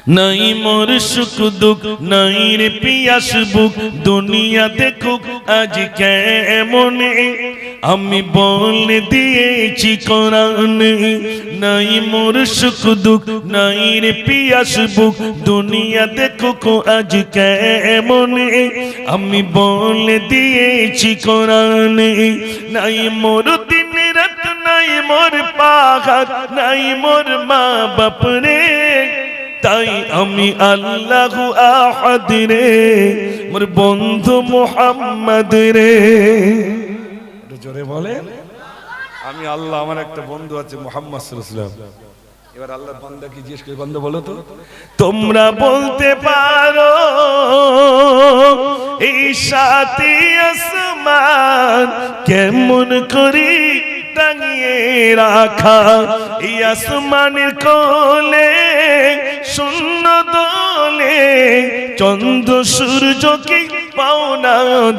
নাই মোর সুখ দুঃখ নাই রে পিয়াস বুক দুনিয়া দেখুক আজ কেমনে আমি বলে দিয়েছি কোরআনে নাই মোর সুখ দুঃখ নাই রে পিয়াস বুক দুনিয়া দেখুক আজ কেমনে আমি বলে দিয়েছি কোরআনে নাই মোর দিন রাত নাই মোর পাহাড় নাই মোর মা বাপ রে তাই আমি আল্লাহু আহাদ রে মোর বন্ধু মুহাম্মদ রে জোরে বলে আমি আল্লাহ আমার একটা বন্ধু আছে মুহাম্মদ সাল্লাল্লাহু আলাইহি ওয়াসাল্লাম এবার আল্লাহর বান্দা কি জিজ্ঞেস করে বান্দা বলো তো তোমরা বলতে পারো এই সাতই আসমান কেমন করি টাঙিয়ে রাখা এই আসমানের কোলে শূন্য দোলে চন্দ্র সূর্যকে পাও না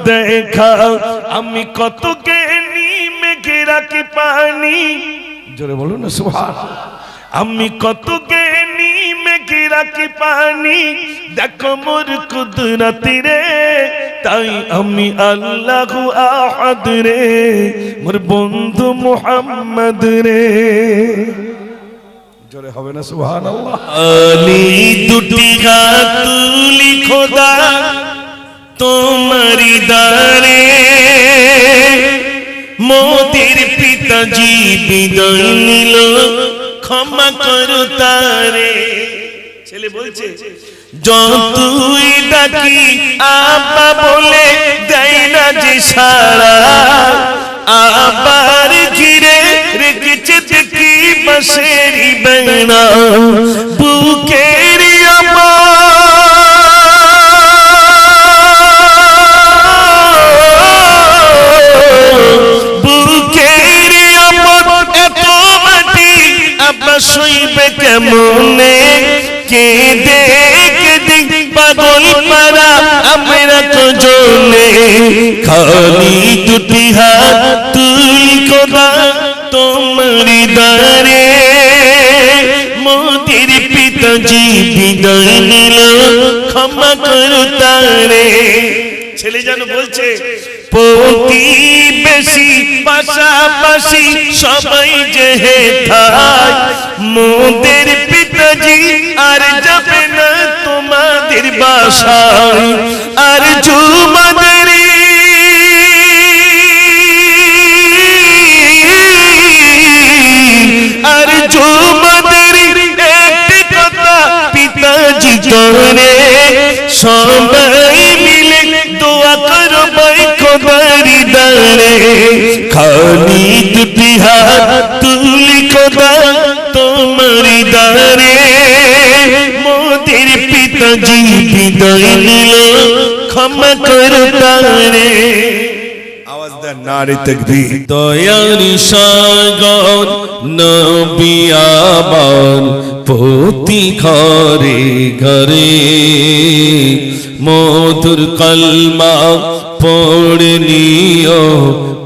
দেখা আমি কত জ্ঞানী মেঘে রাখি পানি জোরে বলো না সুবহানাল্লাহ আমি কত জ্ঞানী মেঘে রাখি পানি দেখো মোর কুদরত রে তাই আমি আল্লাহু আহাদ রে মোর বন্ধু মুহাম্মদ রে জোরে হবে না সুবহানাল্লাহ আলি দুটি হাত তুলি খোদা তোমারি দারে মোদের পিতাজি বিদায় নিল ক্ষমা করো তারে ছেলে বলছে যতই ডাকি আব্বা বলে দেয় না যে সারা আবার ঘিরে রেখেছে দেখি বাঁশেরি বেড়া বুকের সইবে কেমনে কেঁদে কেঁদে পাগল পারা আমরা তো জনে খালি দুটি হাত তুলি খোদা তোমারি দারে মোদের পিতাজি বিদায় নিল ক্ষমা করো তারে ছেলে যেন বলছে প্রতিবেশী পাশাপাশি সবাই যে হেথায় মোদের পিতাজি আর যাবে না তোমাদের বাসায় আর জুমাদের আর জুমাদের একটি কথা পিতাজি করে সবাই মিলে দোয়া করো ভাই খোদারি দারে খালি দুটি হাত তুলি খোদা তোমারি দারে মোদের পিতাজি বিদায় নিল ক্ষমা করো তারে আওয়াজ দেন নারে তাকবীর দয়ার সাগর নবী আমার প্রতি ঘরে ঘরে মধুর কলমা পড়ে নিও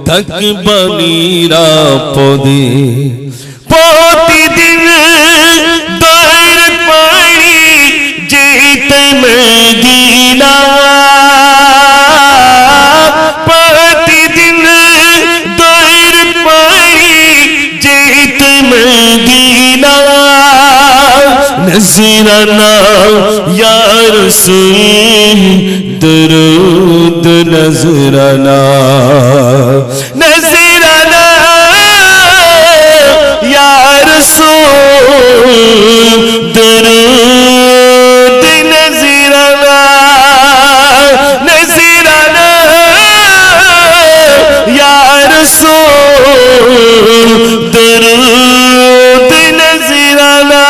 থাকবা নিরাপদে প্রতিদিন দৌড় পাড়ি যেতে মদিনা প্রতিদিন দৌড় পাড়ি যেতে মদিনা নজরানা ইয়া রাসূল দরুদ নজরানা নজরানা ইয়া রাসূল দরুদ নজরানা নজরানা ইয়া রাসূল দরুদ নজরানা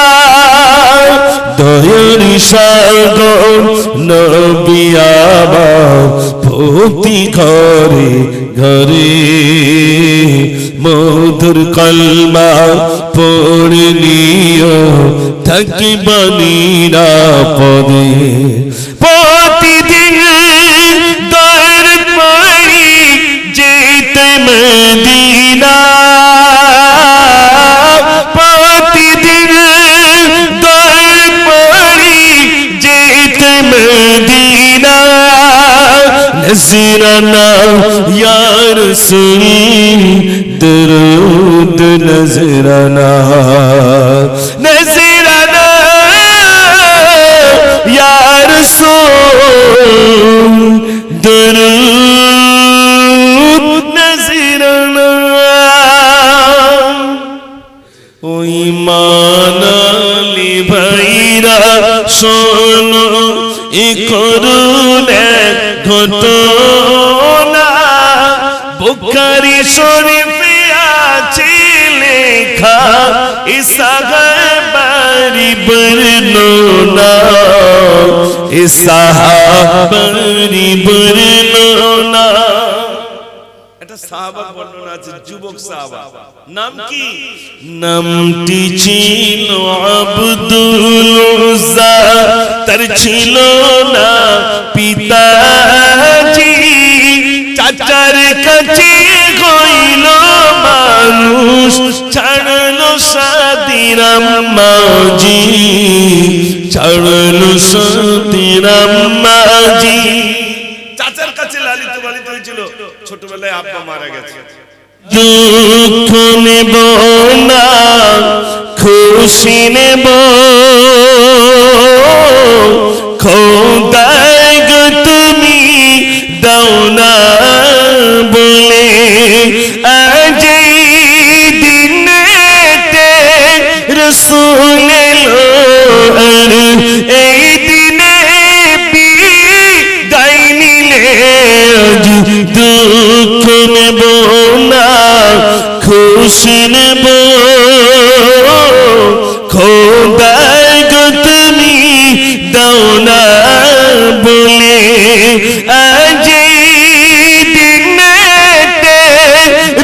দয়ার সাগর নবী আমার প্রতি ঘরে ঘরে মধুর কলমা পড়ে নিও থাকবা নিরাপদে প্রতিদিন দৌড় পাড়ি যেতে মদিনা প্রতিদিন দৌড় नजराना या रसूल दरूद नजराना नजराना या रसूल दरूद नजराना ওই মানালি ভাইরা শোনো এ করুণে ঘটনা বুখারী শরীফে আছে লেখা এ সাহাবারি বর্ণনা এ সাহাবারি বর্ণনা এটা সাহাবা বর্ণনা আছে যুবক সাহাবা নাম কি নামটি ছিল আব্দুল উজ্জা তার ছিল না পিতাজি চাচার কাছে হইল মানুষ ছাড়লো সাদির আম্মাজি ছাড়লো সাদির আম্মাজি চাচার কাছে লালিত পালিত হয়েছিল ছোটবেলায় আব্বা মারা গেছে দুঃখ নেব না খুশি নেব খোদায় গো তুমি দাও না বলে আজ এই দিনেতে রাসূল এলো আর এই দিনে বিদায় নিলে আজ দুঃখ নেব না খুশি নেব খোদায় গো তুমি দাও না বলে আজ এই দিনেতে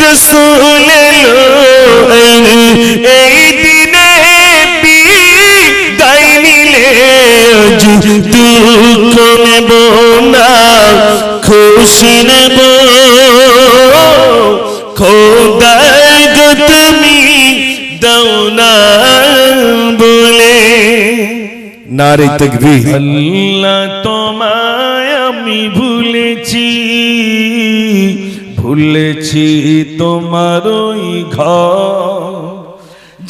রাসূল এলো এই দিনে বিদায় নিলে আজ দুঃখ নেব না খুশি নেব খোদায় গো তুমি দাও না বলে নারে তাকবীর আল্লাহ তোমায় আমি ভুলেছি ভুলেছি তোমার ওই ঘর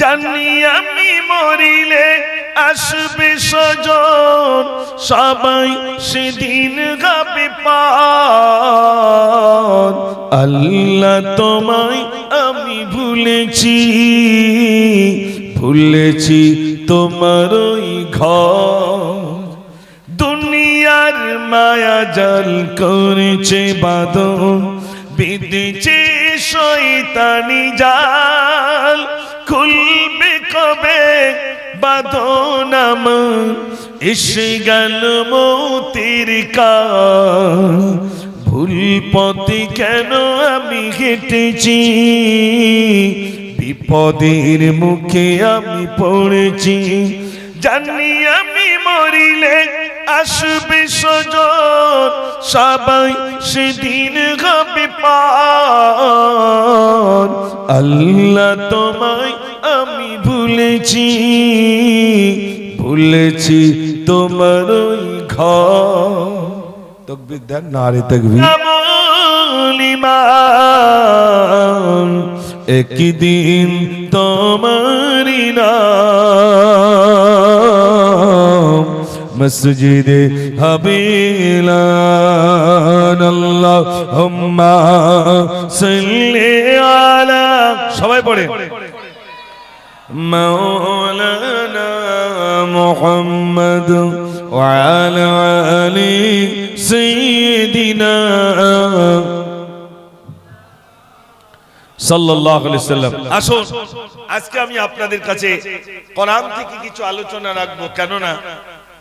জানি আমি মরিলে আসবে স্বজন সবাই সেদিন গাবে পার আল্লাহ তোমায় আমি ভুলেছি ভুলেছি তোমার ওই ঘর দুনিয়ার মায়া জাল করেছে বাঁধন বেঁধেছে শয়তানি জাল খুলবে কবে বাঁধন আমার এসে গেল মৌতের কাল ভুল পথে কেন আমি হেঁটেছি বিপদের মুখে আমি পড়েছি জানি আমি মরিলে আসবে স্বজন সবাই সেদিন হবে পার আল্লাহ তোমায় আমি ভুলেছি ভুলেছি তোমার ওই ঘর তাকবীর দেন নারে তাকবীর একদিন তোমারি নাম মসজিদে হাবিলান আল্লাহুম্মা সাল্লি আলা সবাই পড়ে মাওলানা মুহাম্মদ ওয়া আলা আলি সাইয়্যিদিনা সাল্লাল্লাহু আলাইহি সাল্লাম আসুন আজকে আমি আপনাদের কাছে কোরআন থেকে কিছু আলোচনা রাখবো কেননা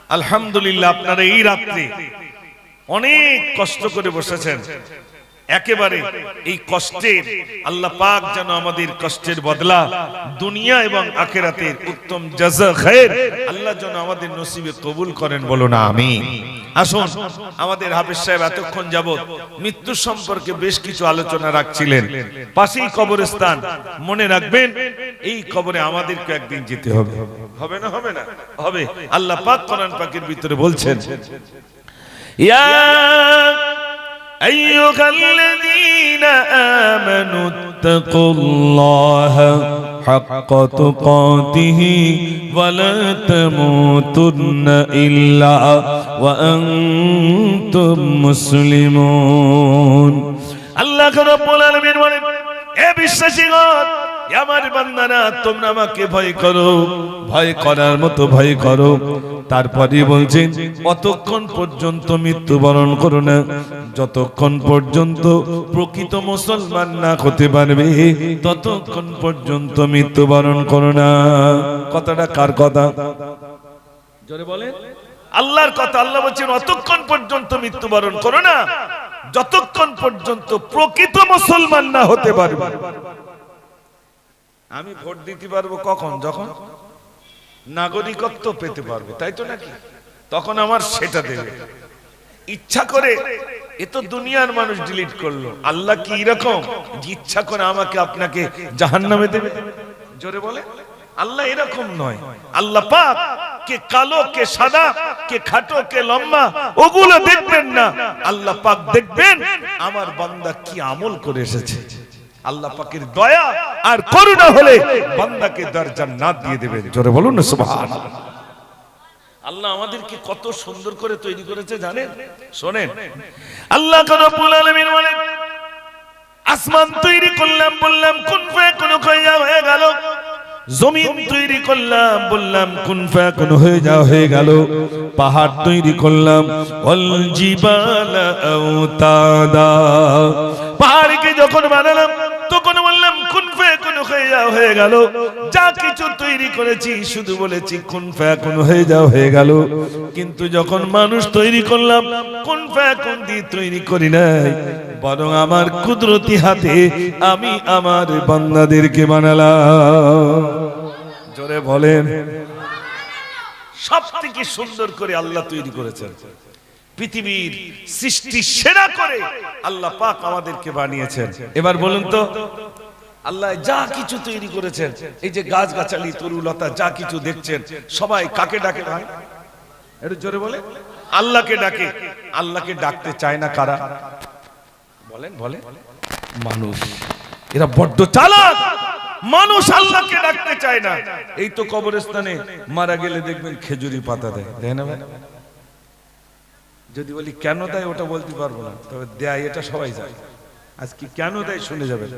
আলহামদুলিল্লাহ আপনারা এই রাতে অনেক কষ্ট করে বসেছেন একেবারে এই কষ্টের আল্লাহ পাক যেন আমাদের কষ্টের বদলা দুনিয়া এবং আখিরাতের উত্তম জাযা খায়ের আল্লাহ যেন আমাদের নসিবে কবুল করেন বলুন আমিন আসুন আমাদের হাফেজ সাহেব এতক্ষণ যাবত মৃত্যু সম্পর্কে বেশ কিছু আলোচনা রাখছিলেন পাশেই কবরস্থান মনে রাখবেন এই কবরে আমাদেরকে একদিন যেতে হবে হবে না হবে না হবে আল্লাহ পাক কোরআন পাকের ভিতরে বলছেন ইয়া আইয়ুহাল্লাযীনা আমানু তাকুল্লাহা হাক্কা তুকাতিহি ওয়া লা তামুতুন্না ইল্লা ওয়া আনতুম মুসলিমুন। আল্লাহ রাব্বুল আলামিন বলেন, হে বিশ্বাসীগণ, আমার বান্দারা তোমরা আমাকে ভয় করো, ভয় করার মতো ভয় করো। তারপরে বলছেন, অতক্ষণ পর্যন্ত মৃত্যুবরণ করো না যতক্ষণ পর্যন্ত প্রকৃত মুসলমান না হতে পারবে, ততক্ষণ পর্যন্ত মৃত্যুবরণ করো না। কথাটা কার কথা? জোরে বলেন। আল্লাহর কথা। আল্লাহ বলছেন অতক্ষণ পর্যন্ত মৃত্যুবরণ করো না যতক্ষণ পর্যন্ত প্রকৃত মুসলমান না হতে পারবে। আমি ভোট দিতে পারবো কখন? যখন নাগরিকত্ব পেতে পারবে, তাই তো নাকি? তখন আমার সেটা দেবে। ইচ্ছা করে এ তো দুনিয়ার মানুষ ডিলিট করলো, আল্লাহ কি এরকম ইচ্ছা করে আমাকে আপনাকে জাহান্নামে দেবে? জোরে বলে। আল্লাহ এরকম নয়। আল্লাহ পাক কে কালো কে সাদা, কে খাটো কে লম্বা, ওগুলো দেখবেন না। আল্লাহ পাক দেখবেন আমার বান্দা কি আমল করে এসেছে। আল্লাহ পাকের দয়া আর করুণা হলে বান্দাকে জান্নাত দিয়ে দেবেন। জোরে বলুন না সুবহানাল্লাহ। আল্লাহ আমাদেরকে কত সুন্দর করে তৈরি করেছে জানেন? শোনেন, আল্লাহ রাব্বুল আলামিন বলেন, আসমান তৈরি করলাম, বললাম কুন ফায়াকুন হয়ে গেল। জমিন তৈরি করলাম, বললাম কুন ফায়াকুন হয়ে যাও, হয়ে গেল। পাহাড় তৈরি করলাম, ওয়াল জিবালা আওতাদা, পাহাড়কে যখন বানালাম তখন বললাম কুন ফায়াকুন হয়ে যাও, হয়ে গেল। যা কিছু তৈরি করেছি শুধু বলেছি কুন ফায়াকুন হয়ে যাও, হয়ে গেল। কিন্তু যখন মানুষ তৈরি করলাম, কুন ফায়াকুন দিয়ে তৈরি করি নাই, বরং আমার কুদরতি হাতে আমি আমার বান্দাদেরকে বানালাম। জোরে বলেন। সবথেকে সুন্দর করে আল্লাহ তৈরি করেছেন। পৃথিবীর সৃষ্টি সেরা করে আল্লাহ পাক আমাদেরকে বানিয়েছেন। এবার বলুন তো, আল্লাহ যা কিছু তৈরি করেছেন, এই যে গাছ গাছালি তরুলতা যা কিছু দেখছেন, সবাই কাকে ডাকে ভাই? একটু জোরে বলে। আল্লাহকে ডাকে। আল্লাহকে ডাকতে চায় না কারা? বলেন বলেন। মানুষ। এরা বড্ড চালাক। মানুষ আল্লাহকে ডাকতে চায় না। এই তো কবরস্থানে মারা গেলে দেখবেন খেজুরি পাতা দেয়, দেয় না ভাই? যদি বলি কেন দেয় ওটা বলতে পারবো না, তবে দেয় এটা সবাই জানে। আজকে কেন দেয় শুনে যাবেন।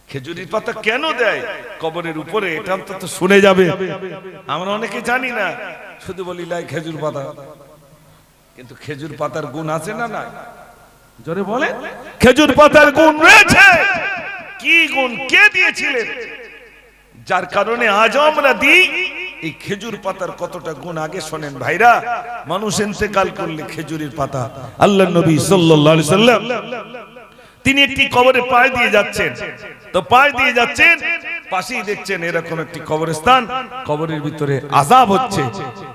খেজুরির পাতা কেন দেয় কবরের উপরে, এটা তো শুনে যাবে। আমরা অনেকে জানি না, শুধু বলি লাই খেজুর পাতা। কিন্তু খেজুর পাতার গুণ আছে না? না। জোরে বলে। খেজুর পাতার গুণ রয়েছে। কি গুণ? কে দিয়েছিলেন? যার কারণে আজ আমরা দিই। এই খেজুর পাতার কতটা গুণ আগে শোনেন ভাইরা। মানুষ ইন্তেকাল করলে খেজুরের পাতা, আল্লাহর নবী সাল্লাল্লাহু আলাইহি সাল্লাম তিনি একটি কবরে পায় দিয়ে যাচ্ছেন। তো পায় দিয়ে যাচ্ছেন, পাশেই দেখছেন এরকম একটি কবরস্থান, কবরের ভিতরে আযাব হচ্ছে।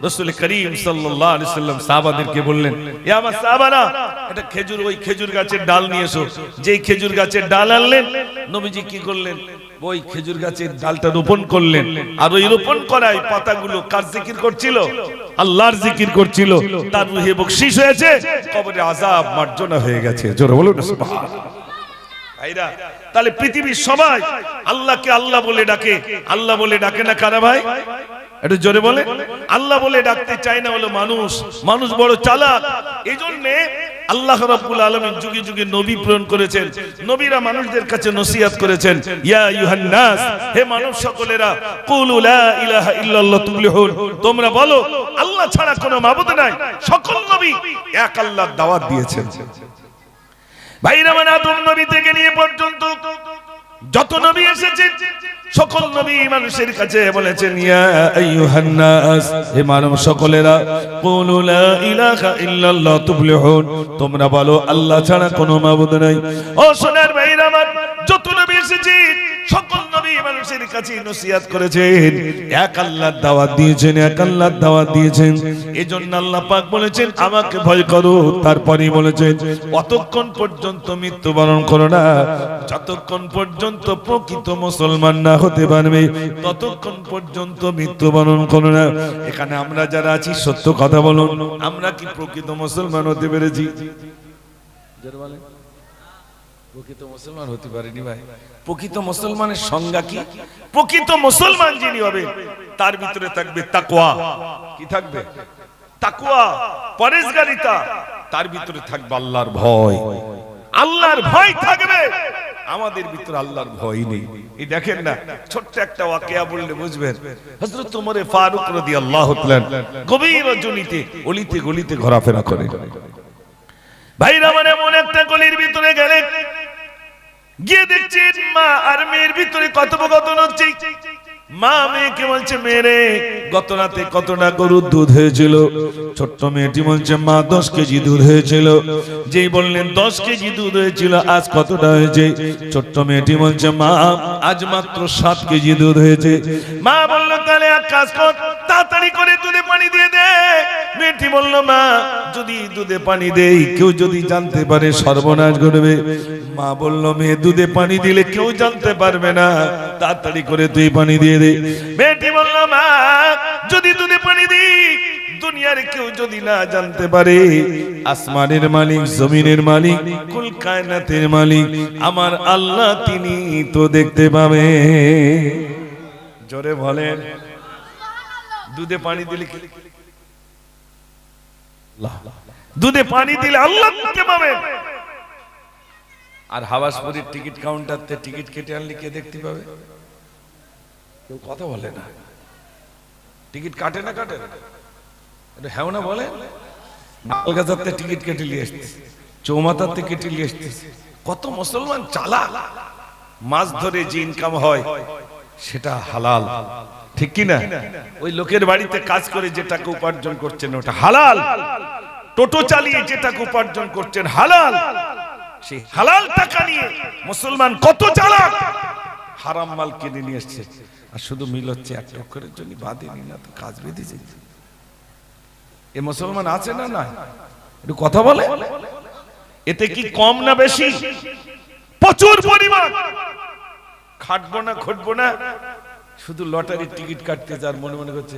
রাসূল করিম সাল্লাল্লাহু আলাইহি সাল্লাম সাহাবাদেরকে বললেন, এ আমার সাহাবারা, এটা খেজুর, ওই খেজুর গাছের ডাল নিয়ে এসো। যেই খেজুর গাছের ডাল আনলেন, নবীজি কি করলেন? ওই খেজুর গাছের ডালটা রোপণ করলেন। আর ওই রোপণ করায় পাতাগুলো কার জিকির করছিল? আল্লাহর জিকির করছিল। তার রূহে বকশিশ হয়েছে, কবরে আযাব মার্জনা হয়ে গেছে। জোরে বলুন সুবহানাল্লাহ। ভাইরা, তাহলে পৃথিবীর সবাই আল্লাহকে আল্লাহ বলে ডাকে। আল্লাহ বলে ডাকে না কারা ভাই? একটু জোরে বলে। আল্লাহ বলে ডাকতে চায় না হলো মানুষ। মানুষ বড় চালাক। এইজন্য আল্লাহ রাব্বুল আলামিন যুগে যুগে নবী প্রেরণ করেছেন। নবীরা মানুষদের কাছে নসিহত করেছেন, ইয়া আইয়ুহান নাস, হে মানব সকলেরা, কুলু লা ইলাহা ইল্লাল্লাহ তুফলিহুন, তোমরা বলো আল্লাহ ছাড়া কোনো মাবুদ নাই। সকল নবী এক আল্লাহর দাওয়াত দিয়েছেন। ভাইরা, মানে আদম নবী থেকে নিয়ে পর্যন্ত যত নবী এসেছেন, সকল নবী মানুষের কাছে বলেছেন, ইয়া আইয়ুহান নাস, হে মানব সকলেরা, কুলু লা ইলাহা ইল্লাল্লাহ তুফলিহুন, তোমরা বলো আল্লাহ ছাড়া কোনো মাবুদ নাই। ও সোনার ভাইরা আমার, যত নবী এসেছেন সকল নবী মানুষের কাছে নসিহত করেছেন, এক আল্লাহর দাওয়াত দিয়েছেন, এক আল্লাহর দাওয়াত দিয়েছেন। এজন্য আল্লাহ পাক বলেছেন আমাকে ভয় করো। তারপরেই বলেছেন অতক্ষণ পর্যন্ত মৃত্যুবরণ করো না যতক্ষণ পর্যন্ত প্রকৃত মুসলমান না হতে পারবে, ততক্ষণ পর্যন্ত মৃত্যুবরণ করো না। এখানে আমরা যারা আছি সত্য কথা বলুন, আমরা কি প্রকৃত মুসলমান হতে পেরেছি? যারা বলেন প্রকৃত মুসলমান হতে পারেনি ভাই। প্রকৃত মুসলমানের সংজ্ঞা কি? প্রকৃত মুসলমান যিনি হবে তার ভিতরে থাকবে তাকওয়া। কি থাকবে? তাকওয়া, পরেজগারিতা। তার ভিতরে থাকবে আল্লাহর ভয়। আল্লাহর ভয় থাকবে, আমাদের ভিতরে আল্লাহর ভয় নেই। এই দেখেন না, ছোট্ট একটা ওয়াকিয়া বললে বুঝবেন। হযরত ওমর ফারুক রাদিয়াল্লাহু তাআলা গভীর রজনীতে অলিতে গলিতে ঘোরাফেরা করে। ভাইরা মানে এমন একটা গলির ভিতরে গেলে গিয়ে দেখছেন মা আর মেয়ের ভিতরে কথোপকথন হচ্ছে। মা মেয়েকে বলছে, মেরে গত রাতে কতটা গরুর দুধ হয়েছিল? ছোট্ট মেয়েটি বলছে, মা 10 কেজি দুধ হয়েছিল। যেই বললেন 10 কেজি দুধ হয়েছিল, আজ কতটা হয়েছে? ছোট্ট মেয়েটি বলছে, মা আজ মাত্র 7 কেজি দুধ হয়েছে। মা বলল, তাহলে এক কাজ কর, তাড়াতাড়ি করে দুধে পানি দিয়ে দে। মেয়েটি বলল, মা যদি দুধে পানি দেই কেউ যদি জানতে পারে সর্বনাশ ঘটবে। মা বলল, মেয়ে দুধে পানি দিলে কেউ জানতে পারবে না, তাড়াতাড়ি করে তুই পানি দিয়ে দে। মেয়েটি বলল, মা যদি দুধে পানি দিই দুনিয়ার কেউ যদি না জানতে পারে, আসমানের মালিক, জমিনের মালিক, কুল কায়নাতের মালিক আমার আল্লাহ, তিনি তো দেখতে পাবে। জোরে বলেন, দুধে পানি দিলে দুধে পানি দিলে আল্লাহ দেখতে পাবে। আর হাওয়াসপুরের টিকিট কাউন্টারতে টিকিট কেটে আনলে কে দেখতে পাবে? কেউ কথা বলে না। টিকিট কাটে না, কাটে না, এটা হ্যাঁ না বলে। নালগাজাতে টিকিট কেটে নিয়ে আসছে, চৌমাথাতে কেটে নিয়ে আসছে। কত মুসলমান চালাক, মাছ ধরে যে ইনকাম হয় সেটা হালাল, ঠিক কি না? ওই লোকের বাড়িতে কাজ করে যে টাকা উপার্জন করছেন ওটা হালাল। টোটো চালিয়ে যে টাকা উপার্জন করছেন হালাল। সেই হালাল টাকা নিয়ে মুসলমান কত চালাক, হারাম মাল কিনে নিয়ে আসছে। আর শুধু মিল হচ্ছে এক অক্ষরের জন্য, বাঁধেনি না তো কাজ বেঁধে যাচ্ছে। এ মুসলমান আছে না? না, একটু কথা বলে। এতে কি কম না বেশি? প্রচুর পরিমাণ। খাটবো না, খুঁটবো না, শুধু লটারির টিকিট কাটতে যার মনে মনে করছে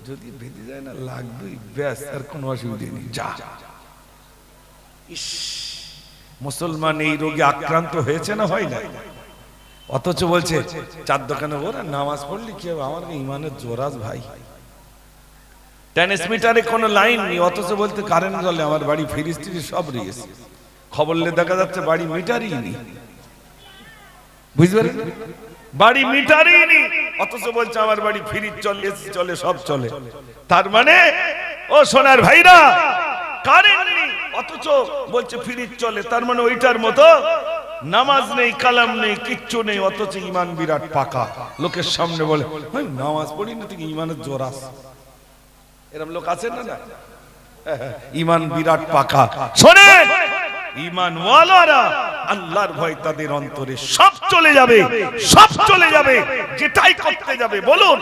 যদি বেঁধে যায় না লাগবে, ব্যাস, আর কোনো অসুবিধা নেই, যা। ইস, মুসলমান এই রোগে আক্রান্ত হয়েছে না হয় না? অথচ বলছে চার দোকানে ওরা নামাজ পড়লি কি হবে, আমার ইমানের জোরাজ ভাই। ট্রান্সমিটারে কোনো লাইন নেই, অথচ বলতে কারেন্ট জ্বলে, আমার বাড়ি ফ্রিজ টিজ সব রয়েছে। খবর নিয়ে দেখা যাচ্ছে বাড়ি মিটারই নেই। বুঝতে পারেন, বাড়ি মিটারই নেই, অথচ বলছে আমার বাড়ি ফ্রিজ চলে, এসি চলে, সব চলে। তার মানে ও সোনার ভাইরা, কারেন্ট নেই অথচ বলছে ফ্রিজ চলে, তার মানে ওইটার মতো নামাজ নেই, কালাম নেই, কিচ্ছু নেই, অথচ ঈমান বিরাট পাকা। লোকের সামনে বলে নামাজ পড়ি না, তুই ঈমানের জোর আছে। এরকম লোক আছে না? না, ঈমান বিরাট পাকা। শোনেন, ঈমানওয়ালারা আল্লাহর ভয় তাদের অন্তরে সব চলে যাবে, সব চলে যাবে। যেটাই করতে যাবে বলুন,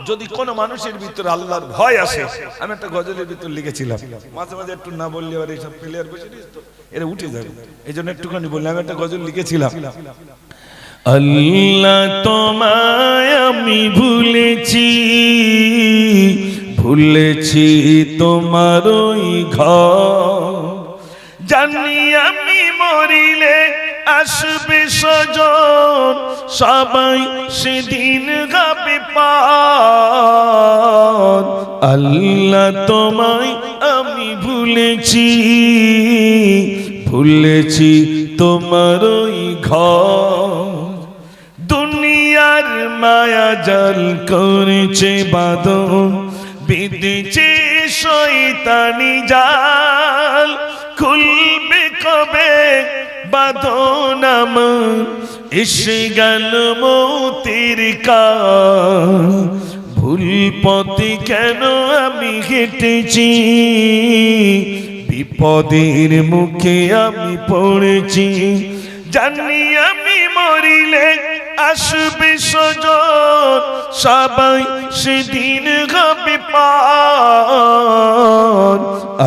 যদি কোন মানুষের ভিতরে আল্লাহর ভয় আসে। আমি একটা গজলের ভিতর লিখেছিলাম, মাঝে মাঝে একটু না বললে আর এইসব প্লেয়ার বসে তো এরা উঠে যাবে, এই জন্য একটুখানি বললাম। আমি একটা গজল লিখেছিলাম, আল্লাহ তোমায় আমি ভুলেছি, ভুলেছি তোমার ওই ঘর, জানি আমি মরিলে আসবে স্বজন, সবাই সেদিন গাবে পার। আল্লাহ তোমায় আমি ভুলেছি, ভুলেছি তোমার ওই ঘর, দুনিয়ার মায়া জাল করেছে বাঁধন, বিঁধেছে শয়তানি জাল, খুলবে কবে বাঁধন আমার, এসে গেল মৌতের কাল, ভুল পথে কেন আমি হেঁটেছি, বিপদের মুখে আমি পড়েছি, জানি আমি মরিলে আসবে স্বজন, সবাই সেদিন হবে পার।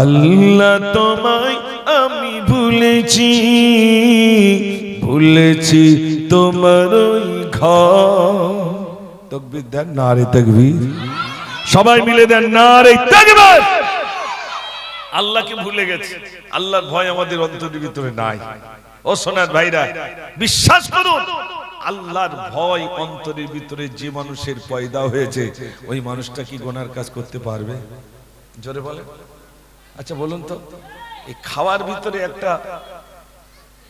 আল্লাহ তোমায় আমি ভুলেছি, ভুলেছি তোমার ওই ঘর। তাকবীর দেন, নারে তাকবীর, সবাই মিলে দেন নারে তাকবীর। আল্লাহকে ভুলে গেছে, আল্লাহর ভয় আমাদের অন্তরের ভিতরে নাই। ও সোনার ভাইরা, বিশ্বাস করুন, আল্লাহর ভয় অন্তরের ভিতরে যে মানুষের পয়দা হয়েছে, ওই মানুষটা কি গুনার কাজ করতে পারবে? জোরে বলেন। আচ্ছা বলুন তো, এই খাওয়ার ভিতরে একটা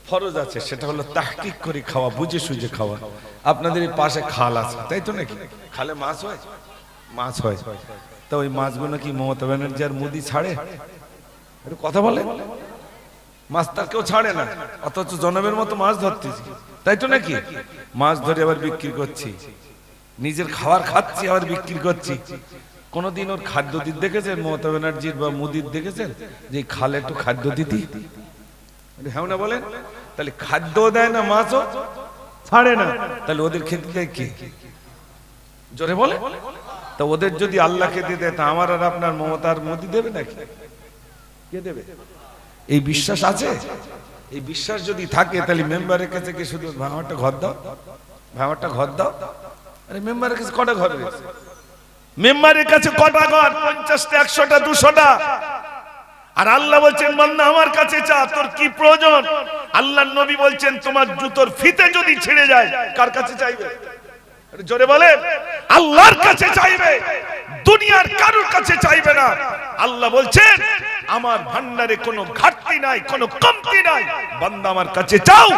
ফরজ আছে, সেটা হলো তাহকিক করে খাওয়া, বুঝে সুঝে খাওয়া। আপনাদের এই পাশে খাল আছে, তাই তো নাকি? খালে মাছ হয়, মাছ হয়। তা ওই মাছগুলো কি মমতা ব্যানার্জি আর মোদি ছাড়ে? একটু কথা বলে। মাছ তার কেউ ছাড়ে না, অথচ জনমের মতো মাছ ধরতেছি, তাই তো নাকি? মাছ ধরে আবার বিক্রি করছি, নিজের খাবার খাচ্ছি আবার বিক্রি করছি। কোনদিন ওর খাদ্য দিতে দেখেছেন মমতা ব্যানার্জির বা মোদির? দেখেছেন যে খালে একটু খাদ্য দিতি? হ্যাঁ না বলেন? তাহলে খাদ্য দেয় না, মাছও ছাড়ে না, তাহলে ওদের খেতে দেয় কি? জোরে বলে। তা ওদের যদি আল্লাহ খেতে দেয়, তা আমার আর আপনার মমতার মোদি দেবে নাকি? কে দেবে? এই বিশ্বাস আছে? এই বিশ্বাস যদি থাকে, তাহলে মেম্বারের কাছে কি শুধু ভাঙাটা ঘর দাও, ভাঙাটা ঘর দাও? আরে মেম্বারের কাছে কটা ঘর রয়েছে? মেম্বারের কাছে কটা ঘর? 50টা, 100টা, 200টা। আর আল্লাহ বলছেন, বান্দা আমার কাছে চা, তোর কি প্রয়োজন? আল্লাহর নবী বলছেন, তোমার জুতোর ফিতে যদি ছিঁড়ে যায়, কার কাছে চাইবে? জোরে বলে। আল্লাহর কাছে চাইবে, দুনিয়ার কারোর কাছে চাইবে না। আল্লাহ বলছেন, আমার ভান্ডারে কোনো ঘাটতি নাই, কোনো কমতি নাই, বান্দা আমার কাছে চাও,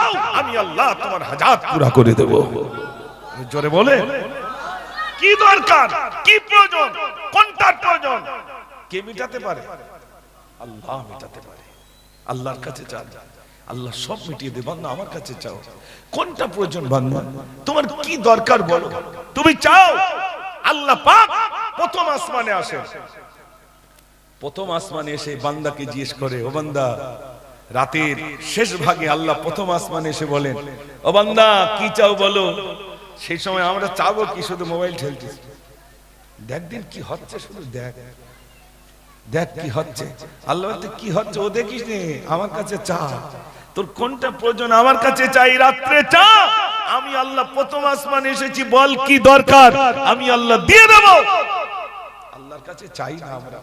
আমি আল্লাহ তোমার হাজাত পুরা করে দেব। জোরে বলে। কি দরকার, কি প্রয়োজন, কোনটার প্রয়োজন? কে মিটাতে পারে? আল্লাহ মিটাতে পারে। আল্লাহর কাছে চাও, আল্লাহ সব মিটিয়ে দেবে। বান্দা আমার কাছে চাও, কোনটা প্রয়োজন? বান্দা তোমার কি দরকার বলো, তুমি চাও। আল্লাহ পাক প্রথম আসমানে আসেন, প্রথম আসমানে এসে বান্দাকে জিজ্ঞেস করে, ও বান্দা, রাতের শেষ ভাগে আল্লাহ প্রথম আসমানে এসে বলেন, ও বান্দা কি চাও বলো। সেই সময় আমরা চাবো কি? শুধু মোবাইল ঠেলতেছি, দেখ দিন কি হচ্ছে, শুধু দেখ দেখ কি হচ্ছে। আল্লাহ বলতে, কি হচ্ছে ও দেখিস নে, আমার কাছে চা, তোর কোনটা প্রয়োজন আমার কাছে চাই, রাত্রে চা। আমি আল্লাহ প্রথম আসমানে এসেছি, বল কি দরকার, আমি আল্লাহ দিয়ে দেব। আল্লাহর কাছে চাই না আমরা,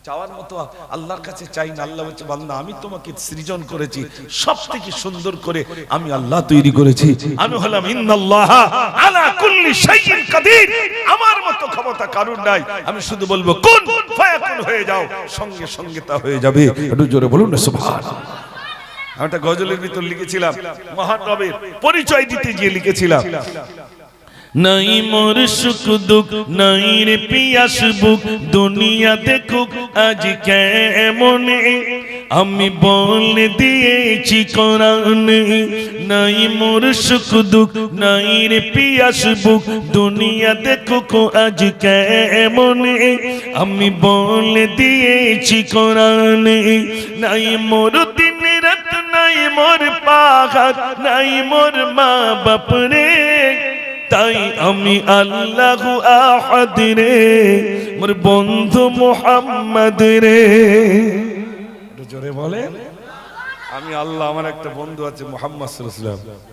চাওয়ার মতো আল্লাহর কাছে চাই না। আল্লাহ বলছে, বান্দা আমি তোমাকে সৃজন করেছি, সবথেকে সুন্দর করে আমি আল্লাহ তৈরি করেছি। আমি হলাম ইন্নাল্লাহা আলা কুল্লি শাইইন কাদির, আমার মতো ক্ষমতা কারোর নাই। আমি শুধু বলবো কুন ফায়াকুন হয়ে যাও, সঙ্গে সঙ্গে তা হয়ে যাবে। একটু জোরে বলুন না সুবহানাল্লাহ। আমি একটা গজলের ভিতর লিখেছিলাম, মহান রবের পরিচয় দিতে গিয়ে লিখেছিলাম, নাই মোর সুখ দুঃখ, নাই রে পিয়াস বুক, দুনিয়া দেখুক আজ কেমনে, আমি বলে দিয়েছি কোরআনে। নাই মোর সুখ দুঃখ, নাই রে পিয়াস বুক, দুনিয়া দেখুক আজ কেমনে, আমি বলে দিয়েছি কোরআনে। নাই মোর দিন রাত, নাই মোর পাহাড়, নাই মোর মা বাপ রে, তাই আমি আল্লাহু আহাদ রে, মোর বন্ধু মুহাম্মদ রে। জোরে বলে। আমি আল্লাহ, আমার একটা বন্ধু আছে মুহাম্মদ সাল্লাল্লাহু আলাইহি ওয়াসাল্লাম।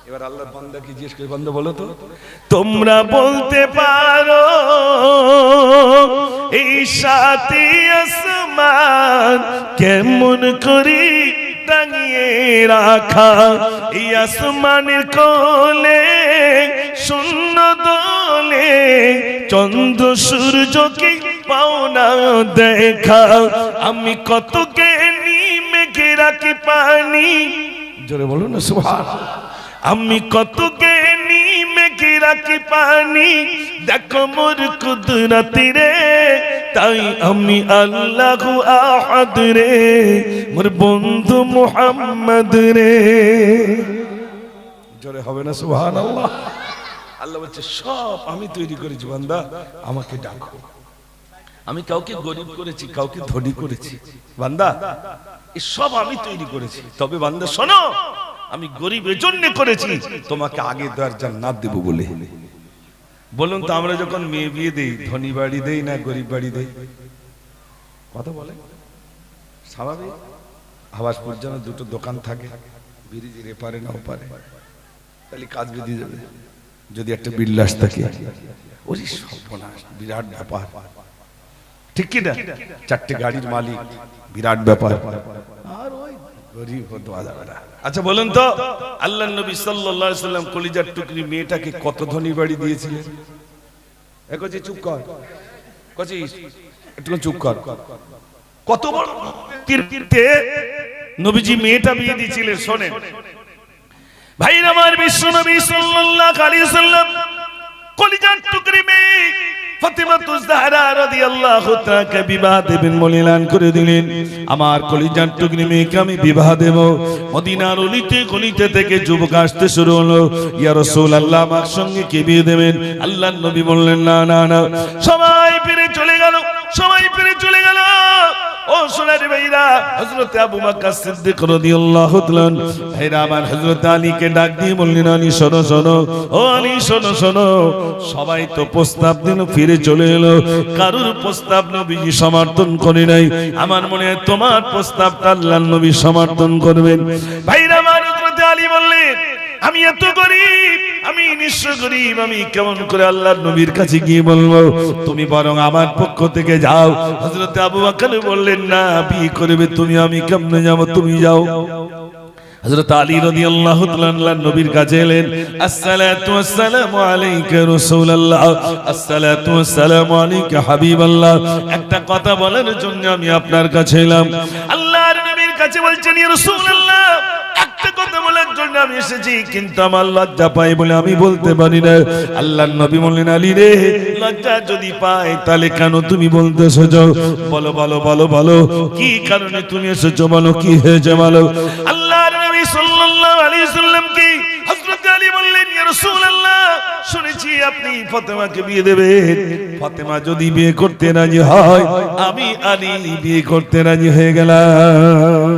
এবার আল্লাহর বান্দাকে জিজ্ঞেস করে, বান্দা বলো তো, তোমরা বলতে পারো এই সাথে আসমান কেমন করি টাঙিয়ে রাখা, এই আসমানের কোলে শূন্য দোলে, চন্দ্র সূর্যকে পাও না দেখা, আমি কত জ্ঞানী মেঘে রাখি পানি। জোরে বলুন না সুবহানাল্লাহ। আমি কত জ্ঞানী মেঘে রাখি পানি, দেখো মোর কুদরত রে, তাই আমি আল্লাহু আহাদ রে, মোর বন্ধু মুহাম্মদ রে। জোরে হবে না সুবহানাল্লাহ। আল্লাহ বলছে, সব আমি তৈরি করেছি, বান্দা আমাকে ডাকো। আমি কাউকে গরিব করেছি, কাউকে ধনী করেছি, বান্দা এই সব আমি তৈরি করেছি। তবে বান্দা শোনো, আমি গরিব এজন্য করেছি তোমাকে আগে দেওয়ার জান্নাত দেব বলে। বলুন তো, আমরা যখন মেয়ে বিয়ে দেই, ধনী বাড়ি দেই না গরিব বাড়ি দেই? কথা বলে স্বাভাবিক। আবাসপুর যেন দুটো দোকান থাকে, ব্রিজের এপারে না ওপারে, তাহলে কাজ বেঁধে যাবে। যদি একটা বিল্লাস থাকে, ওই সর্বনাশ, বিরাট ব্যাপার। ঠিক কি না? চারটে গাড়ির মালিক, বিরাট ব্যাপার। আর ওই গরিব হতো আলাদা। আচ্ছা বলেন তো, আল্লাহর নবী সাল্লাল্লাহু আলাইহি সাল্লাম কলিজার টুকরি মেয়েটাকে কত ধনী বাড়ি দিয়েছিলেন? একজি চুপ কর, কচি একটু চুপ কর। কত বড় তীর্থে নবীজি মেয়েটা বিয়ে দিয়েছিলেন। শোনেন ভাইরা আমার, বিশ্ব নবী সাল্লাল্লাহু আলাইহি ওয়াসাল্লাম কলিজার টুকরি মেয়ে ফাতিমাতুজ জাহরা রাদিয়াল্লাহু তাআলাকে বিবাহ দেবেন বলে এলান করে দিলেন। আমার কলিজার টুকরি মেয়েকে আমি বিবাহ দেব। মদিনার অলিতে গলিতে থেকে যুবক আসতে শুরু হলো, ইয়া রাসূলুল্লাহ আমার সঙ্গে কে বিয়ে দেবেন? আল্লাহর নবী বললেন না না না। সবাই ফিরে চলে গেল, সবাই ফিরে চলে গেল। ও সোনার ভাইরা, হযরত আবু বকর সিদ্দিক রাদিয়াল্লাহু তাআলা ভাইরা আমার হযরত আলীকে ডাক দিয়ে বললেন, আলী শোনো শোনো, ও আলী শোনো শোনো। সবাই তো প্রস্তাব দিল, ফিরে চলে এলো, কারোর প্রস্তাব নবীজি সমর্থন করে নাই। আমার মনে হয় তোমার প্রস্তাবটা আল্লাহর নবী সমর্থন করবেন। ভাইরা আমার হযরত আলী বললেন, আমি এত গরিব, আমি নিঃস্ব গরিব, আমি কেমন করে আল্লাহর নবীর কাছে গিয়ে বলবো? তুমি বরং আমার পক্ষ থেকে যাও। হযরত আবু বকর বললেন, না, বিয়ে করবে তুমি, আমি কেমনে যাব? তুমি যাও। হযরত আলী রাদিয়াল্লাহু তাআলা আল্লাহর নবীর কাছে এলেন। আসসালাতু ওয়াসসালামু আলাইকা রাসূলুল্লাহ, আসসালাতু ওয়াসসালামু আলাইকা হাবিবাল্লাহ। একটা কথা বলার জন্য আমি আপনার কাছে এলাম। আল্লাহর নবীর কাছে বলছেন, ইয়া রাসূলুল্লাহ একটা কথা বলার জন্য আমি এসেছি, কিন্তু আমার লজ্জা পাই বলে আমি বলতে পারি না। আল্লাহর নবী বললেন, আলী রে, লজ্জা যদি পাই তাহলে কেন তুমি বলতে এসেছো? বলো বলো বলো বলো, কি কারণে তুমি এসেছো? বলো কি হয়েছে বলো। আল্লাহর নবী সাল্লাল্লাহু আলাইহি ওয়াসাল্লাম কি হযরত আলী বললেন, ইয়া রাসূলুল্লাহ শুনেছি আপনি ফাতেমাকে বিয়ে দেবেন। ফাতেমা যদি বিয়ে করতে রাজি হয়, আমি আলী বিয়ে করতে রাজি হয়ে গেলাম।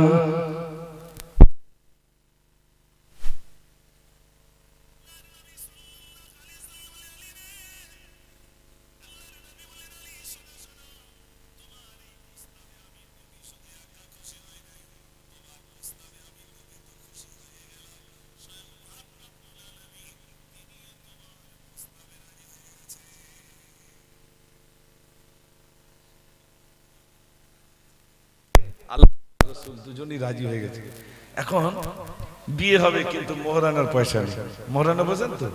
দুজনই রাজি হয়ে গেছে। এখন বিয়ে হবে, কিন্তু মোহরানার পয়সা নেই। মোহরানা বোঝেন তো?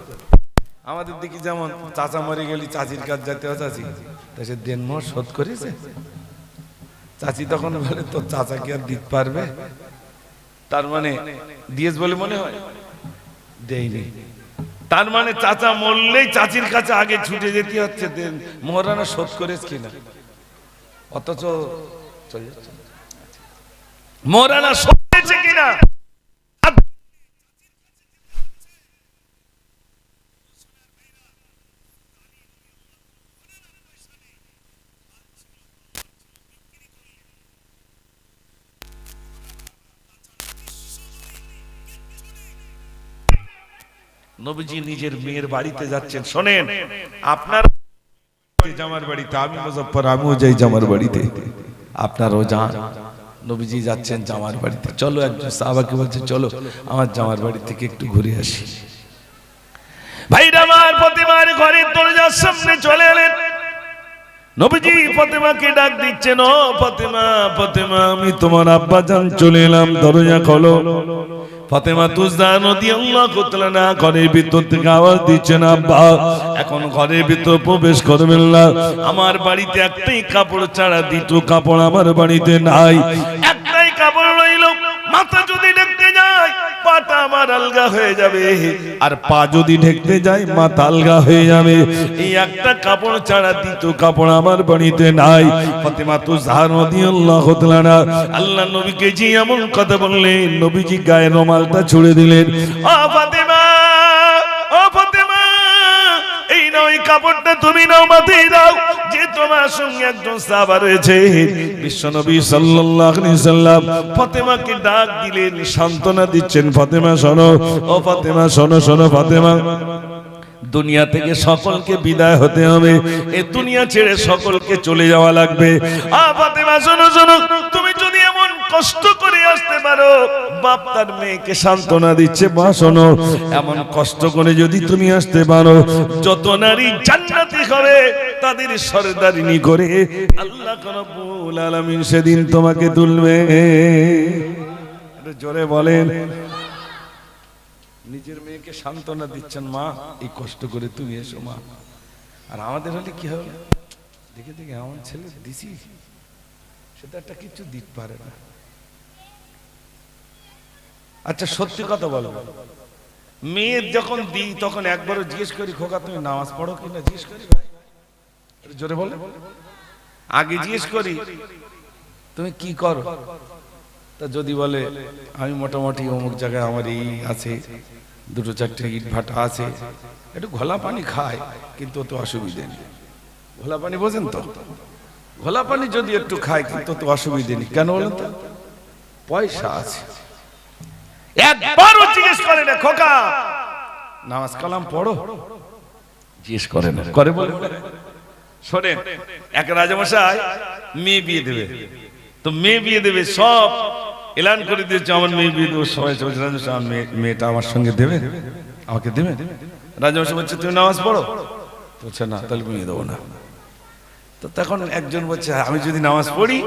আমাদের দিকে যেমন চাচা মরে গেলে চাচির কাজ যেতে হয়, চাচি তাই সে দেনমোহর শোধ করেছে। চাচি তখন বলে, তোর চাচা কি আর দিতে পারবে? তার মানে দিয়েছ বলে মনে হয়, দেয়নি। তার মানে চাচা মরলেই চাচির কাছে আগে ছুটে যেতে হচ্ছে মোহরানা শোধ করেছ কিনা। অথচ চলে যাচ্ছে মোহরানা শোধ হয়েছে কিনা। নবীজি নিজের মেয়ের বাড়িতে যাচ্ছেন। শোনেন, আপনার জামার বাড়িতে, আমি মুজাফফর, আমিও যাই জামার বাড়িতে, আপনারও যান। নবীজি যাচ্ছেন জামার বাড়িতে। চলো, একজন সাহাবাকে বলছে, চলো আমার জামার বাড়ি থেকে একটু ঘুরে আসি। ভাইরা আমার, ফাতেমার ঘরের দরজার সামনে চলে এলেন। নবীজি ফাতেমাকে ডাক দিচ্ছেন, ও ফাতেমা, ফাতেমা, আমি তোমার আব্বা জান চলে এলাম, দরজা খোলো। ফাতেমা তুজদার রাদিয়াল্লাহু তাআলা ঘরের ভিতর থেকে আওয়াজ দিচ্ছেন, আব্বা এখন ঘরের ভিতর প্রবেশ করবেন না। আমার বাড়িতে একটাই কাপড় ছাড়া দ্বিতীয় কাপড় আমার বাড়িতে নাই। একটাই কাপড় রইল, মাথা যদি ঢেকতে যায় পাটা আমার আলগা হয়ে যাবে, আর পা যদি ঢেকতে যায় মাথা আলগা হয়ে যাবে। এই একটা কাপড় ছাড়া দ্বিতীয় কাপড় আমার বাড়িতে নাই। ফাতেমা তুজহার রাদিয়াল্লাহু তাআলা আল্লাহর নবীকে জি এমন কথা বললেন, নবীজি গায়ে রুমালটা ছুঁড়ে দিলেন। ও ফাতেমা, ও ফাতেমা, এই নাও, এই কাপড়টা তুমি নাও, মাথায় দাও, যে তোমার সঙ্গে একজন সাহাবা রয়েছে। বিশ্বনবী সাল্লাল্লাহু আলাইহি সাল্লাম ফাতেমাকে ডাক দিলেন, সান্ত্বনা দিচ্ছেন, ফাতেমা শোনো, ও ফাতেমা শোনো, শোনো ফাতেমা, দুনিয়া থেকে সকলকে বিদায় হতে হবে, এই দুনিয়া ছেড়ে সকলকে চলে যাওয়া লাগবে। ফাতেমা শোনো, শোনো, তুমি যদি এমন কষ্ট করে আসতে পারো, বাপ তার মেয়েকে সান্ত্বনা দিচ্ছে, মা শোনো, এমন কষ্ট করে যদি তুমি আসতে পারো, যত নারী জান্নাতি হবে তাদের সরদারিনী করে আল্লাহ রাব্বুল আলামিন সেদিন তোমাকে তুলবে। জোরে বলেন। নিজের মেয়েকে সান্ত্বনা দিচ্ছেন, মা এই কষ্ট করে তুমি এসো মা। আর আমাদের হলে কি হবে, দেখে দেখে আমার ছেলে দিছি, সেটা একটা কিছু দিতে পারে না। আচ্ছা সত্যি কথা বলো, মেয়ের যখন দিই তখন একবারও জিজ্ঞেস করি, খোকা তুমি নামাজ পড়ো কিনা, জিজ্ঞেস করি ভাই, জোরে বলে। আগে জিজ্ঞেস করি তুমি কি করো, তা যদি বলে আমি মোটামুটি অমুক জায়গায় আমার এই আছে, দুটো চারটে ইট ভাটা আছে, একটু ঘোলা পানি খায়, কিন্তু তো অসুবিধে নেই। ঘোলা পানি বোঝেন তো, ঘোলা পানি যদি একটু খায় কিন্তু তো অসুবিধে নেই। কেন বলেন তো, পয়সা আছে। একবারও জিজ্ঞেস করে না খোকা নামাজ কালাম পড়ো, জিজ্ঞেস করে না। করে বলে শোনেন, এক রাজামশাই মেয়ে বিয়ে দেবে, তো মেয়ে বিয়ে দেবে, সব এলান করে দিয়েছে আমার মেয়ে বিয়ে দেবো। সবাই মেয়েটা আমার সঙ্গে দেবে, আমাকে দেবে। রাজামশাই বলছে তুমি নামাজ পড়ো, বলছে না, তাহলে মেয়ে দেবো না। তো তখন একজন বলছে আমি যদি নামাজ পড়ি,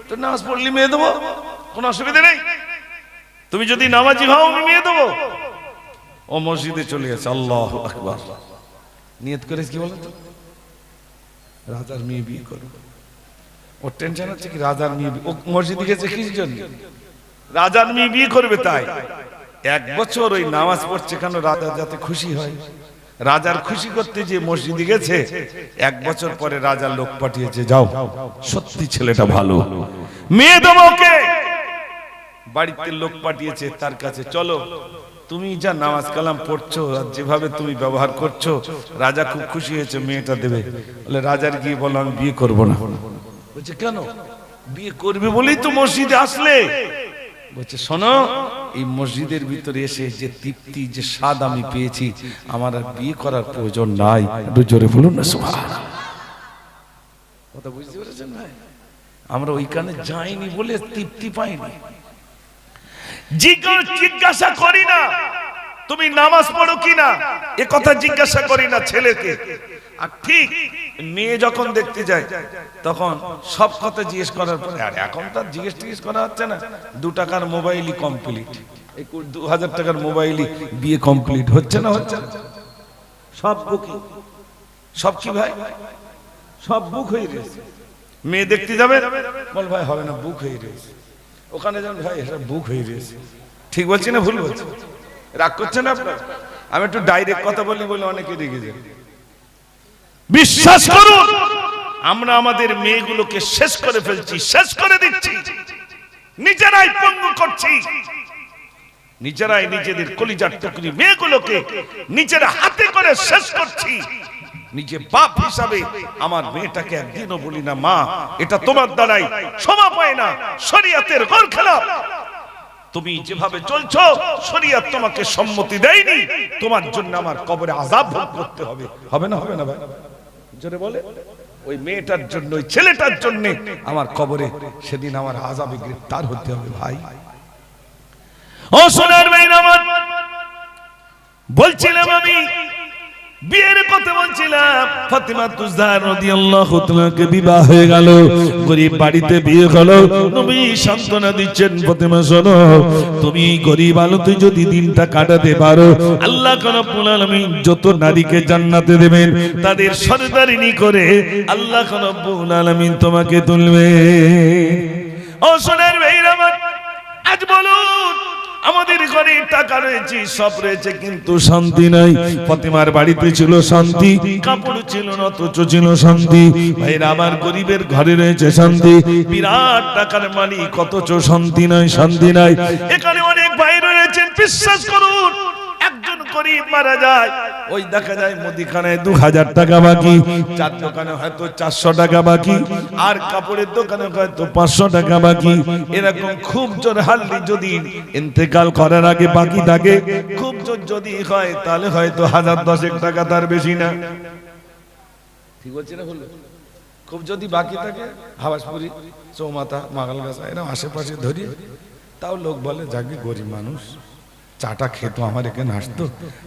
তো নামাজ পড়লে মেয়ে দেবো, কোনো অসুবিধা নেই, তুমি যদি নামাজি হও আমি মেয়ে দেবো। ও মসজিদে চলে গেছে, আল্লাহু আকবার, নিয়ত করেছে কি বলতো, রাজার মেয়ে বিয়ে করবো। ওর টেনশন হচ্ছে কি রাজার মেয়ে, ও মসজিদে গেছে কিসের জন্য, রাজার মেয়ে বিয়ে করবে। তাই এক বছর ওই নামাজ পড়ছে কেন, রাজা যাতে খুশি হয়। রাজার খুশি করতে যে মসজিদে গেছে, এক বছর পরে রাজার লোক পাঠিয়েছে, যাও সত্যি ছেলেটা ভালো, মেয়ে দেবো ওকে। বাড়িতে লোক পাঠিয়েছে তার কাছে, চলো তুমি যা নামাজ কালাম পড়ছো আর যেভাবে তুমি ব্যবহার করছো, রাজা খুব খুশি হয়েছে, মেয়েটা দেবে। বলে রাজার গিয়ে বলো আমি বিয়ে করবো না। বলছে কেন, বিয়ে করবে বলেই তো মসজিদে আসলে। বলছে শোনো, এই মসজিদের ভিতরে এসে যে তৃপ্তি, যে স্বাদ আমি পেয়েছি, আমার আর বিয়ে করার প্রয়োজন নাই। একটু জোরে বলুন না সুবহানাল্লাহ। কথা বুঝতে পেরেছেন ভাই? আমরা ওইখানে যাইনি বলে তৃপ্তি পাইনি। জিজ্ঞাসা করি না তুমি নামাজ পড়ো কিনা, এ কথা জিজ্ঞাসা করি না ছেলেকে। আর ঠিক মেয়ে যখন দেখতে যায় তখন সব কথা জিজ্ঞেস করার পরে, আর এখন তার জিজ্ঞেস করা হচ্ছে না, 2 টাকার মোবাইলই কমপ্লিট, এই 2000 টাকার মোবাইলই বিয়ে কমপ্লিট হচ্ছে না, হচ্ছে না। সব বুকিং, সব কি ভাই, সব বুক হয়ে গেছে। মেয়ে দেখতে যাবে, বল ভাই হবে না, বুক হয়ে গেছে। ওখানে যান, ভাই এটা বুক হয়ে গেছে। ঠিক বলছি না ভুল বলছি? রাগ করছেন আপনার? আমি একটু ডাইরেক্ট কথা বলি বলে অনেকে রেগে যায়। বিশ্বাস করুন, আমরা আমাদের মেয়েগুলোকে শেষ করে ফেলছি, শেষ করে দিচ্ছি, নিজেরাই পঙ্গু করছি, নিজেরাই নিজেদের কলিজার টুকরি মেয়েগুলোকে নিজেরা হাতে করে শেষ করছি। নিজে বাপ হিসাবে আমার মেয়েটাকে একদিনও বলি না মা এটা তোমার দ্বারাই শোভা পায় না, শরীয়তের গর খেলাফ, তুমি যেভাবে চলছো শরীয়ত তোমাকে সম্মতি দেয়নি, তোমার জন্য আমার কবরে আযাব ভোগ করতে হবে। হবে না, হবে না ভাই? জোরে বলে। ওই মেয়েটার জন্য, ওই ছেলেটার জন্য আমার কবরে সেদিন আমার আযাবে গ্রেফতার হতে হবে ভাই। ও সোনার ভাই আমার, বলছিলাম আমি বিয়ের কথা বলছিলাম, ফাতিমা তুজদার রাদিয়াল্লাহু তাআলাকে বিবাহ হয়ে গেল, গরীব বাড়িতে বিয়ে হলো। নবী সান্ত্বনা দিচ্ছেন, ফাতিমা শোনো, তুমি গরীব আলোতে যদি দিনটা কাটাতে পারো, আল্লাহ রাব্বুল আলামিন যত নারীকে জান্নাতে দেবেন তাদের সরদারিনী করে আল্লাহ রাব্বুল আলামিন তোমাকে তুলবে। ও সোনার ভাইরা আমার, আজ বলুন আমাদের ঘরে টাকা রয়েছে, সব রয়েছে, কিন্তু শান্তি নাই। ফাতিমার বাড়িতে ছিল শান্তি, কাপড় ছিল না অথচ ছিল শান্তি। ভাইরা আমার, গরিবের ঘরে রয়েছে শান্তি, বিরাট টাকার মালিক অথচ শান্তি নাই, শান্তি নাই। এখানে অনেক ভাই রয়েছেন, বিশ্বাস করুন, একজন গরিব মারা যায়, ওই দেখা যায় মুদিখানায় 2000 টাকা বাকি, চার দোকানে হয়তো 400 টাকা বাকি, আর কাপড়ের দোকানে হয়তো 500 টাকা বাকি। এরকম খুব জোর হাল্লি যদি ইন্তেকাল করার আগে বাকি থাকে, খুব জোর যদি হয় তাহলে হয়তো 1000-10 টাকা, তার বেশি না। ঠিক বলছি না? খুব যদি বাকি থাকে হাবাসপুরি, চৌমাথা, মাগালগাছা এরকম আশেপাশে ধরি, তাও লোক বলে যাকে গরিব মানুষ চাটা খেতো, আমার এখানে আসতো,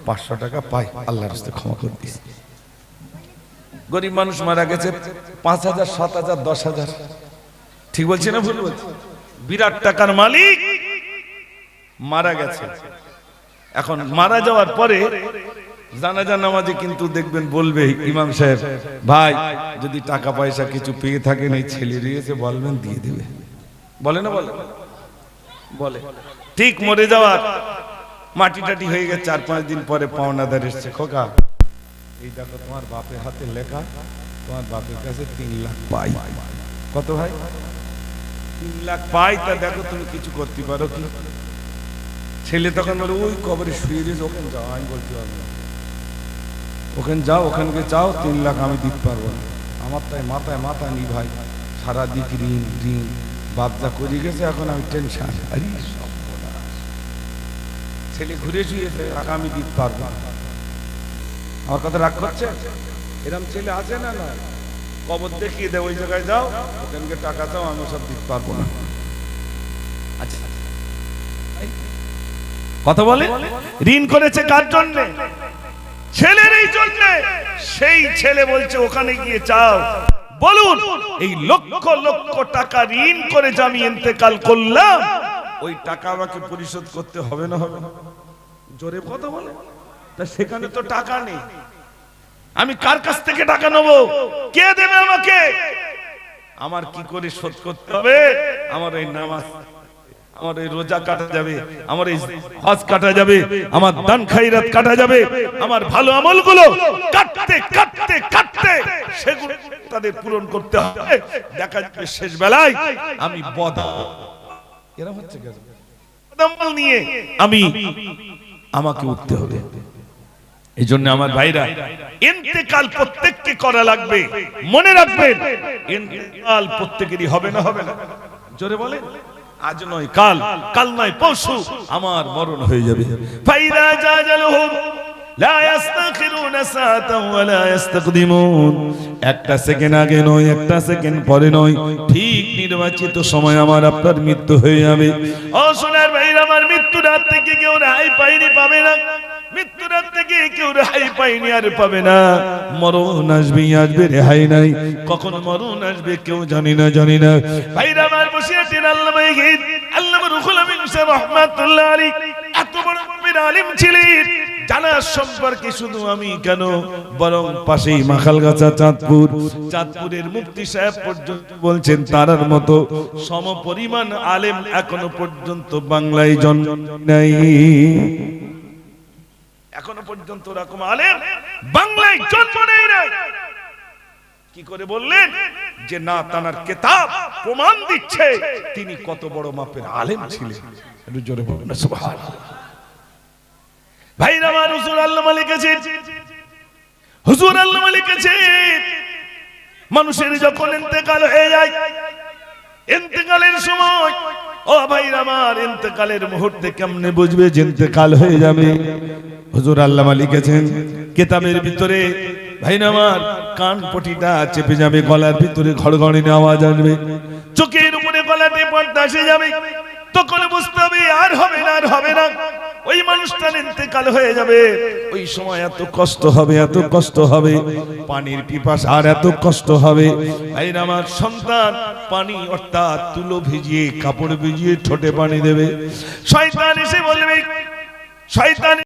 500 টাকা পাই, আল্লাহর রাস্তায় ক্ষমা করে দিস। গরিব মানুষ মারা গেছে 5,000, 7,000, 10,000, ঠিক বলছি না ভুল বলছি? বিরাট টাকার মালিক মারা গেছে। এখন মারা যাওয়ার পরে জানাজা নামাজে কিন্তু দেখবেন বলবে ইমাম সাহেব, ভাই যদি টাকা পয়সা কিছু পেয়ে থাকেন এই ছেলে দিয়েছে বলবেন, দিয়ে দেবে। বলে না বলে? বলে। ঠিক মরে যাওয়ার মাটি টাটি হয়ে গেছে, 4-5 দিন পরে পাওনাদার এসছে, খোকা এই দেখো তোমার বাপের হাতে লেখা, তোমার বাপের কাছে 3 লাখ পাই। কত ভাই? 3 লাখ পাই, তা দেখো তুমি কিছু করতে পারো কি? ছেলে তখন বলে ওই কবরে শুয়ে দিয়েছে, ওখানে যাও। আমি বলতে পারবো না, ওখানে যাও, ওখানকে চাও, 3 লাখ আমি দিতে পারবো না। আমার তাই মাথায় মাথা নি ভাই, সারা দিক ঋণ ঋণ, বাপ যা করে গেছে, এখন আমি টেনশন। আরে ছেলে ঘুরে শুয়েছে, আমি দিতে পারবো না। আমার কথা রাগ করছে? এরকম ছেলে আছে না? না, কবর দেখিয়ে দেয়, ওই জায়গায় যাও, ওখানকে টাকা চাও, আমি সব দিতে পারবো না। আচ্ছা, কথা বলে ঋণ করেছে কার জন্য? ছেলের এই জন্য। সেই ছেলে বলছে ওখানে গিয়ে চাও। বলুন, এই লক্ষ লক্ষ টাকা ঋণ করে যে আমি ইন্তেকাল করলাম, ওই টাকা আমাকে পরিশোধ করতে হবে না? হবে না? জোরে কথা বলে। তা সেখানে তো টাকা নেই, আমি কার কাছ থেকে টাকা নেবো? কে দেবে আমাকে? আমার কি করে শোধ করতে হবে? আমার এই নামাজ, আমার এই রোজা কাটা যাবে, আমার এই হজ কাটা যাবে, আমার দান খায়রাত কাটা যাবে, আমার ভালো আমলগুলো কাটতে কাটতে কাটতে সেগুলো তাদের পূরণ করতে হবে। দেখা যাবে শেষ বেলায় আমি এরকম হচ্ছে কেন? আমল নিয়ে আমাকে উঠতে হবে। এই জন্য আমার ভাইরা, ইন্তেকাল প্রত্যেককে করা লাগবে। মনে রাখবেন, ইন্তেকাল প্রত্যেকেরই হবে না? হবে না? জোরে বলেন। আজ নয় কাল, কাল নয় পরশু আমার মরণ হয়ে যাবে। ফাইদা জাজালহুম লা ইস্তাখিরুনা সাআতান ওয়া লা ইস্তাকদিমুন। একটা সেকেন্ড আগে নয়, একটা সেকেন্ড পরে নয়, ঠিক নির্বাচিত সময় আমার আপনার মৃত্যু হয়ে যাবে। ও সোনার ভাইরা, আমার মৃত্যুর হাত থেকে কেউ রেহাই পায়নি, পাবে না। মৃত্যুর হাত থেকে কেউ রেহাই পায়নি, আর পাবে না। মরণ আসবে, আসবে, রেহাই নাই। কখন মরণ আসবে কেউ জানি না, জানি না। ভাইরা আমার, বসে আছেন আল্লামা ইহিদ, আল্লামা রুহুল আমিন সাহেব রাহমাতুল্লাহ আলাইহি। এত বড় আলেম ছিলেন, জানার সম্পর্কে শুধু আমি কেন, বরং পাশেই মাখালগাছা চাঁদপুরের মুফতি সাহেব পর্যন্ত বলছেন তারার মতো সমপরিমাণ আলেম এখনো পর্যন্ত বাংলায় জন্ম নাই। এখনো পর্যন্ত ওরকম আলেম বাংলায় জন্ম নেই না। কি করে বললেন? যে না, তানার কিতাব প্রমাণ দিচ্ছে তিনি কত বড় মাপের আলেম ছিলেন। একটু জোরে বলুন না সুবহানাল্লাহ। ভাইরা আমার, হুজুর আল্লামা লিখেছেন, হুজুর আল্লামা লিখেছেন, মানুষের যখন ইন্তেকাল হয়ে যায়, ইন্তেকালের সময়, ও ভাইরা আমার, ইন্তেকালের মুহূর্তে কেমনে বুঝবে যে ইন্তেকাল হয়ে যাবে? হুজুর আল্লামা লিখেছেন কিতাবের ভিতরে, ভাইরা আমার, কান পটিটা চেপে যাবে, গলার ভিতরে ঘড়ঘড়িনে আওয়াজ আসবে, চোখের উপরে গলাতে পর্দা এসে যাবে। তখন বুঝতে হবে আর হবে না, আর হবে না। ওই মানুষটার ইন্তেকাল হয়ে যাবে। ওই সময় এত কষ্ট হবে, এত কষ্ট হবে, পানির পিপাসা আর এত কষ্ট হবে। ভাইরা আমার, সন্তান পানি অর্থাৎ তুলো ভিজিয়ে, কাপড় ভিজিয়ে ঠোঁটে পানি দেবে। শয়তান এসে বলবে, শয়তান